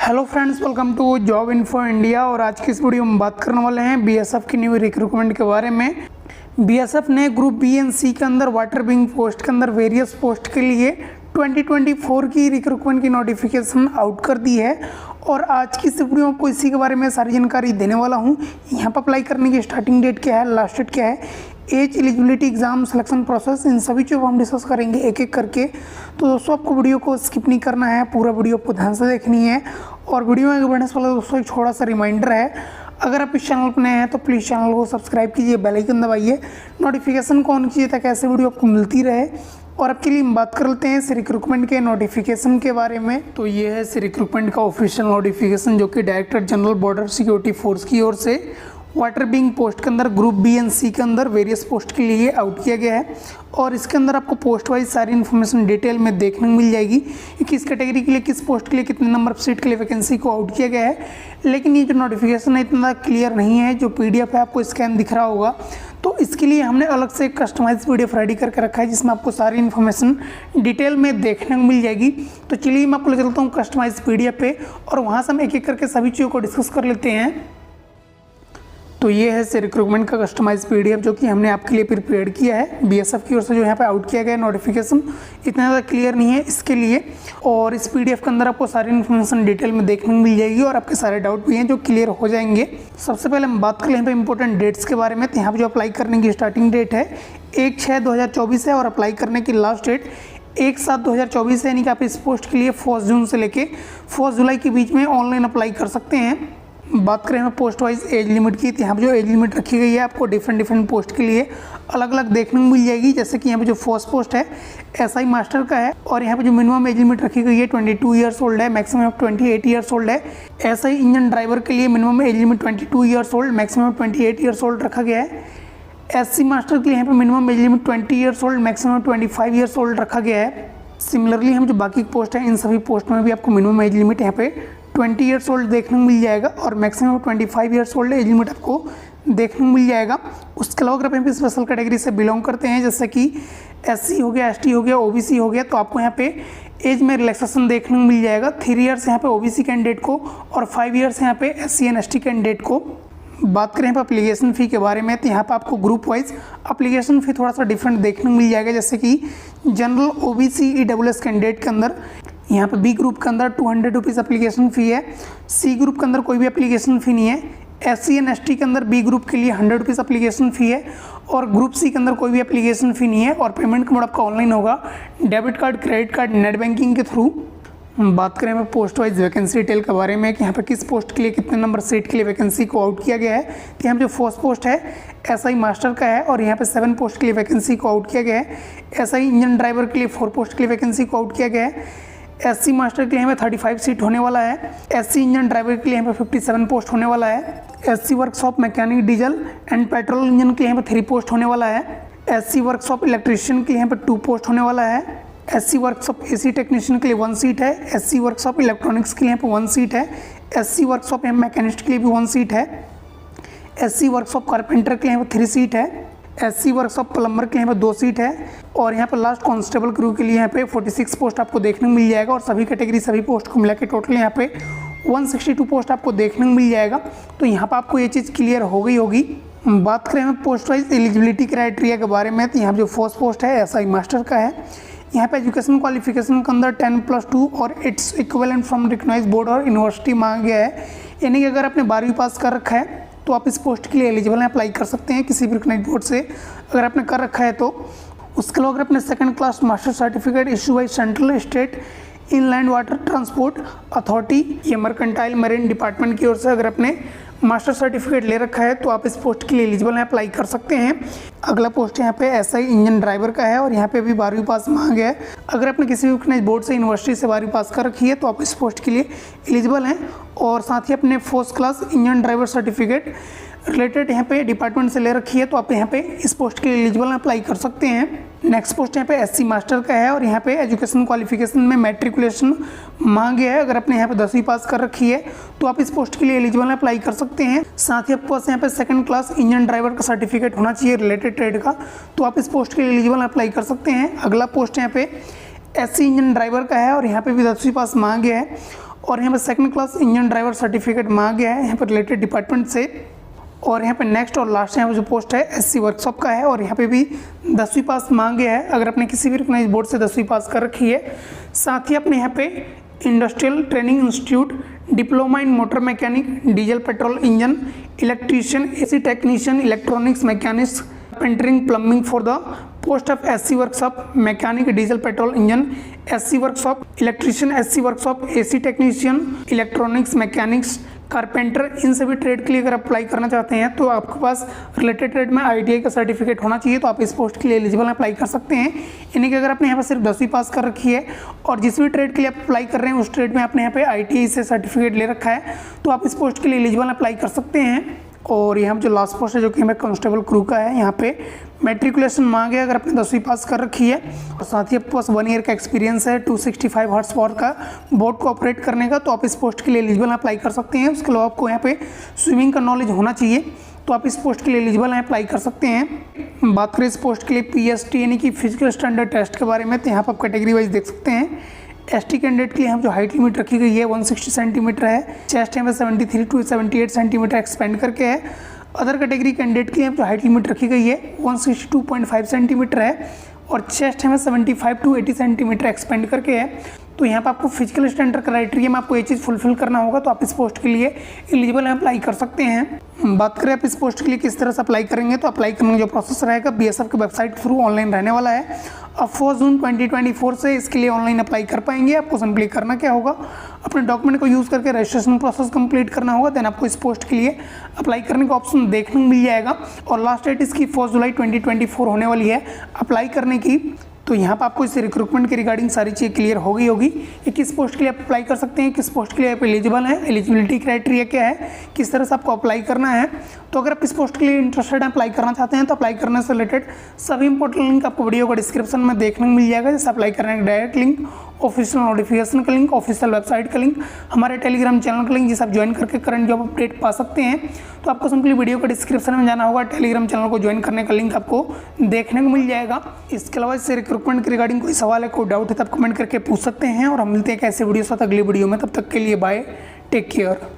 Hello friends, welcome to job info India. और आज की इस वीडियो में बात करने वाले हैं बीएसएफ की न्यू रिक्रूटमेंट के बारे में। बीएसएफ ने ग्रुप बी एंड सी के अंदर वाटर विंग पोस्ट के अंदर वेरियस पोस्ट के लिए 2024 की रिक्रूटमेंट की नोटिफिकेशन आउट कर दी है। और आज की इस वीडियो में आपको इसी के बारे में सारी जानकारी देने वाला हूँ। यहाँ पर अप्लाई करने की स्टार्टिंग डेट क्या है, लास्ट डेट क्या है, age, eligibility, exam, selection process, इन सभी चीज़ों को हम डिस्कस करेंगे एक एक करके। तो दोस्तों आपको वीडियो को स्किप नहीं करना है, पूरा वीडियो आपको ध्यान से देखनी है। और वीडियो में आगे बढ़ने से पहले दोस्तों एक छोटा सा रिमाइंडर है, अगर आप इस चैनल पर नए हैं तो प्लीज़ चैनल को सब्सक्राइब कीजिए, बेल आइकन दबाइए, नोटिफिकेशन को ऑन कीजिए ताकि ऐसे वीडियो आपको मिलती रहे। और अब के लिए हम बात कर लेते हैं इस रिक्रूटमेंट के नोटिफिकेशन के बारे में। तो ये है इस रिक्रूटमेंट का ऑफिशियल नोटिफिकेशन जो कि director general border security force की ओर से वाटर विंग पोस्ट के अंदर ग्रुप बी एंड सी के अंदर वेरियस पोस्ट के लिए आउट किया गया है। और इसके अंदर आपको पोस्ट वाइज सारी इन्फॉर्मेशन डिटेल में देखने को मिल जाएगी कि किस कैटेगरी के लिए, किस पोस्ट के लिए, कितने नंबर ऑफ सीट के लिए वैकेंसी को आउट किया गया है। लेकिन ये जो नोटिफिकेशन है इतना क्लियर नहीं है। जो पीडीएफ है आपको स्कैन दिख रहा होगा, तो इसके लिए हमने अलग से एक कस्टमाइज पीडीएफ रेडी करके रखा है जिसमें आपको सारी इन्फॉर्मेशन डिटेल में देखने को मिल जाएगी। तो चलिए मैं आपको ले चलता हूँ कस्टमाइज पीडीएफ पे और वहाँ से हम एक एक करके सभी चीज़ों को डिस्कस कर लेते हैं। तो ये है से रिक्रूटमेंट का कस्टमाइज पीडीएफ जो कि हमने आपके लिए प्रिपेयर किया है बीएसएफ की ओर से, जो यहाँ पे आउट किया गया है। नोटिफिकेशन इतना ज़्यादा क्लियर नहीं है इसके लिए, और इस पीडीएफ के अंदर आपको सारी इन्फॉर्मेशन डिटेल में देखने को मिल जाएगी और आपके सारे डाउट भी हैं जो क्लियर हो जाएंगे। सबसे पहले हम बात करें यहाँ पे इंपॉर्टेंट डेट्स के बारे में। तो यहाँ पर जो अप्लाई करने की स्टार्टिंग डेट है 1/6/2024 है और अप्लाई करने की लास्ट डेट 1/7/2024 है। यानी कि आप इस पोस्ट के लिए 1 जून से लेके 1 जुलाई के बीच में ऑनलाइन अप्लाई कर सकते हैं। बात करें हमें पोस्ट वाइज एज लिमिट की, तो यहाँ पर जो एज लिमिट रखी गई है आपको डिफरेंट पोस्ट के लिए अलग अलग देखने को मिल जाएगी। जैसे कि यहाँ पे जो फर्स्ट पोस्ट है एसआई मास्टर का है और यहाँ पे जो मिनिमम एज लिमिट रखी गई है 22 ईयर्स ओल्ड है, मैक्सिमम 28 ईयर्स ओल्ड है। एसआई इंजन ड्राइवर के लिए minimum age limit 22 years old, maximum 28 years old रखा गया है। एससी मास्टर के लिए यहाँ पे minimum age limit 20 years old, maximum 25 years old रखा गया है। सिमिलरली हम जो बाकी पोस्ट है इन सभी पोस्ट में भी आपको मिनिमम एज लिमिट यहाँ पे 20 ईयर्स ओल्ड देखने को मिल जाएगा और maximum 25 years old age limit आपको देखने को मिल जाएगा। उसके अलावा अगर आप स्पेशल कैटेगरी से बिलोंग करते हैं जैसे कि एससी हो गया, एसटी हो गया, ओबीसी हो गया, तो आपको यहाँ पे एज में रिलैक्सेशन देखने को मिल जाएगा। 3 ईयर्स यहाँ पे ओबीसी कैंडिडेट को और 5 ईयर्स यहाँ पे एससी एंड एसटी कैंडिडेट को। बात करें यहाँ पर एप्लीकेशन फ़ी के बारे में, तो यहाँ पर आपको ग्रुप वाइज एप्लीकेशन फ़ी थोड़ा सा डिफरेंट देखने को मिल जाएगा। जैसे कि जनरल ओबीसी ईडब्ल्यूएस कैंडिडेट के अंदर यहाँ पे बी ग्रुप के अंदर 200 रुपीज़ एप्लीकेशन फ़ी है। सी ग्रुप के अंदर कोई भी एप्लीकेशन फ़ी नहीं है। एससी एंड एसटी के अंदर बी ग्रुप के लिए 100 रुपीज़ एप्लीकेशन फ़ी है और ग्रुप सी के अंदर कोई भी एप्लीकेशन फ़ी नहीं है। और पेमेंट का मोड आपका ऑनलाइन होगा, debit card, credit card, net banking के थ्रू। बात करें हमें पोस्ट वाइज वैकेंसी डिटेल के बारे में कि यहाँ पे किस पोस्ट के लिए कितने नंबर सीट के लिए वैकेंसी को आउट किया गया है। तो यहाँ पे जो फर्स्ट पोस्ट है एसआई मास्टर का है और यहाँ पे 7 पोस्ट के लिए वैकेंसी को आउट किया गया है। एसआई इंजन ड्राइवर के लिए 4 पोस्ट के लिए वैकेंसी को आउट किया गया है। एससी मास्टर के लिए हमें 35 सीट होने वाला है। एससी इंजन ड्राइवर के लिए हमें 57 पोस्ट होने वाला है। SC workshop mechanic diesel and petrol engine के लिए यहाँ पे 3 पोस्ट होने वाला है। एससी वर्कशॉप इलेक्ट्रीशियन के लिए यहाँ पे 2 पोस्ट होने वाला है। एससी वर्कशॉप एसी टेक्नीशियन के लिए 1 सीट है। एससी वर्कशॉप इलेक्ट्रॉनिक्स के लिए यहाँ पे 1 सीट है। एससी वर्कशॉप मैकेनिस्ट के लिए भी 1 सीट है। एससी वर्कशॉप कारपेंटर के लिए यहाँ पे 3 सीट है। एससी वर्कशॉप प्लम्बर के लिए यहाँ पे 2 सीट है। और यहाँ पर लास्ट कांस्टेबल क्रू के लिए यहाँ पे 46 पोस्ट आपको देखने को मिल जाएगा और सभी कैटेगरी सभी पोस्ट को मिला के टोटल यहाँ पे 162 पोस्ट आपको देखने को मिल जाएगा। तो यहाँ पर आपको ये चीज़ क्लियर हो गई होगी। बात करें हम पोस्ट वाइज एलिजिबिलिटी क्राइटेरिया के बारे में, तो यहाँ पर जो फर्स्ट पोस्ट है एसआई मास्टर का है। यहाँ पे एजुकेशन क्वालिफिकेशन के अंदर 10+2 और it's equivalent from recognised board और यूनिवर्सिटी मांगा गया है। यानी कि अगर आपने 12वीं पास कर रखा है तो आप इस पोस्ट के लिए एलिजिबल हैं, अप्लाई कर सकते हैं किसी भी रिकॉग्नाइज्ड बोर्ड से अगर आपने कर रखा है तो। उसके अलावा अगर आपने 2nd class master certificate issue by central state inland water transport authority या मर्केंटाइल मरीन डिपार्टमेंट की ओर से अगर आपने मास्टर सर्टिफिकेट ले रखा है तो आप इस पोस्ट के लिए एलिजिबल हैं, अप्लाई कर सकते हैं। अगला पोस्ट यहाँ पे एसआई इंजन ड्राइवर का है और यहाँ पे भी 12वीं पास मांगा गया है। अगर आपने किसी भी बोर्ड से, यूनिवर्सिटी से 12वीं पास कर रखी है तो आप इस पोस्ट के लिए एलिजिबल हैं। और साथ ही अपने 1st class engine driver certificate related यहाँ पे डिपार्टमेंट से ले रखी है तो आप यहाँ पे इस पोस्ट के लिए एलिजिबल अप्लाई कर सकते हैं। नेक्स्ट पोस्ट यहाँ पे एससी मास्टर का है और यहाँ पे एजुकेशन क्वालिफिकेशन में मैट्रिकुलेशन मांगे है। अगर आपने यहाँ पे 10वीं पास कर रखी है तो आप इस पोस्ट के लिए एलिजिबल अप्लाई कर सकते हैं। साथ ही आपके पास यहाँ पे 2nd क्लास इंजन ड्राइवर का सर्टिफिकेट होना चाहिए रिलेटेड ट्रेड का, तो आप इस पोस्ट के लिए एलिजिबल अप्लाई कर सकते हैं। अगला पोस्ट यहाँ पे एससी इंजन ड्राइवर का है और यहाँ पे भी 10वीं पास मांगे है और यहाँ पे second class engine driver certificate मांगा गया है यहाँ पर रिलेटेड डिपार्टमेंट से। और यहाँ पे नेक्स्ट और लास्ट यहाँ पे जो पोस्ट है एससी वर्कशॉप का है और यहाँ पे भी 10वीं पास मांगा गया है अगर आपने किसी भी रिकॉग्नाइज्ड बोर्ड से 10वीं पास कर रखी है। साथ ही अपने यहाँ पे industrial training institute, diploma in motor mechanic, diesel petrol engine, electrician, AC technician, electronics mechanics, painting, plumbing for the post of SC workshop, mechanic, diesel petrol engine, SC workshop, electrician, SC workshop, AC technician, electronics mechanics, carpenter, इन सभी trade के लिए अगर apply करना चाहते हैं तो आपके पास रिलेटेड ट्रेड में आईटीआई का सर्टिफिकेट होना चाहिए, तो आप इस पोस्ट के लिए एलिजिबल अप्लाई कर सकते हैं। यानी कि अगर आपने यहाँ पर सिर्फ 10वीं पास कर रखी है और जिस भी ट्रेड के लिए आप अप्लाई कर रहे हैं उस ट्रेड में आपने यहाँ पे आईटीआई से सर्टिफिकेट ले रखा है तो आप इस पोस्ट के लिए एलिजिबल अप्लाई कर सकते हैं। और यहाँ जो लास्ट पोस्ट है जो कि हमें कांस्टेबल क्रू का है, यहाँ पे मैट्रिकुलेशन मांगे अगर आपने 10वीं पास कर रखी है और साथ ही आपके पास 1 ईयर का एक्सपीरियंस है 265 हॉर्स पावर का बोट को ऑपरेट करने का, तो आप इस पोस्ट के लिए एलिजिबल अप्लाई कर सकते हैं। उसके अलावा आपको यहाँ पे स्विमिंग का नॉलेज होना चाहिए, तो आप इस पोस्ट के लिए एलिजिबल हैं, अप्लाई कर सकते हैं। बात करें इस पोस्ट के लिए पीएसटी यानी कि फिजिकल स्टैंडर्ड टेस्ट के बारे में, तो यहाँ पर आप कैटेगरी वाइज देख सकते हैं। एसटी कैंडिडेट के लिए हम जो हाइट लिमिट रखी गई है 160 सेंटीमीटर है, चेस्ट यहाँ पे 73 to 78 सेंटीमीटर एक्सपेंड करके है। अदर कैटेगरी कैंडिडेट के लिए जो हाइट लिमिट रखी गई है 162.5 सेंटीमीटर है और चेस्ट हमें 75 to 80 सेंटीमीटर एक्सपेंड करके है। तो यहाँ पर आपको फिजिकल स्टैंडर्ड क्राइटेरिया में आपको ये चीज़ फुलफिल करना होगा, तो आप इस पोस्ट के लिए एलिजिबल अप्लाई कर सकते हैं। बात करें आप इस पोस्ट के लिए किस तरह से अप्लाई करेंगे, तो अप्लाई करने का जो प्रोसेस रहेगा बीएसएफ के वेबसाइट के थ्रू ऑनलाइन रहने वाला है। अब 4 जून 2024 से इसके लिए ऑनलाइन अप्लाई कर पाएंगे। आपको सिंपली करना क्या होगा, अपने डॉक्यूमेंट को यूज़ करके रजिस्ट्रेशन प्रोसेस कंप्लीट करना होगा, देन आपको इस पोस्ट के लिए अप्लाई करने का ऑप्शन देखने को मिल जाएगा। और लास्ट डेट इसकी 4 जुलाई 2024 होने वाली है अप्लाई करने की। तो यहाँ पर आपको इस रिक्रूटमेंट के रिगार्डिंग सारी चीज़ क्लियर हो गई होगी कि किस पोस्ट के लिए आप अप्लाई कर सकते हैं, किस पोस्ट के लिए आप एलिजिबल हैं, एलिजिबिलिटी क्राइटेरिया क्या है, किस तरह से आपको अप्लाई करना है। तो अगर आप इस पोस्ट के लिए इंटरेस्टेड हैं, अप्लाई करना चाहते हैं, तो अप्लाई करने से रिलेटेड सभी इंपॉर्टेंट लिंक आपको वीडियो का डिस्क्रिप्शन में देखने को मिल जाएगा। जैसे अप्लाई करने का डायरेक्ट लिंक, ऑफिशियल नोटिफिकेशन का लिंक, ऑफिशियल वेबसाइट का लिंक, हमारे टेलीग्राम चैनल का लिंक, जिसे आप ज्वाइन करके करंट जॉब अपडेट पा सकते हैं। तो आपको सिंपली वीडियो का डिस्क्रिप्शन में जाना होगा, टेलीग्राम चैनल को ज्वाइन करने का लिंक आपको देखने को मिल जाएगा। इसके अलावा इससे रिक्रूटमेंट के रिगार्डिंग कोई सवाल है, कोई डाउट है, तो आप कमेंट करके पूछ सकते हैं। और हम मिलते हैं एक ऐसे वीडियो साथ अगली वीडियो में, तब तक के लिए बाय, टेक केयर।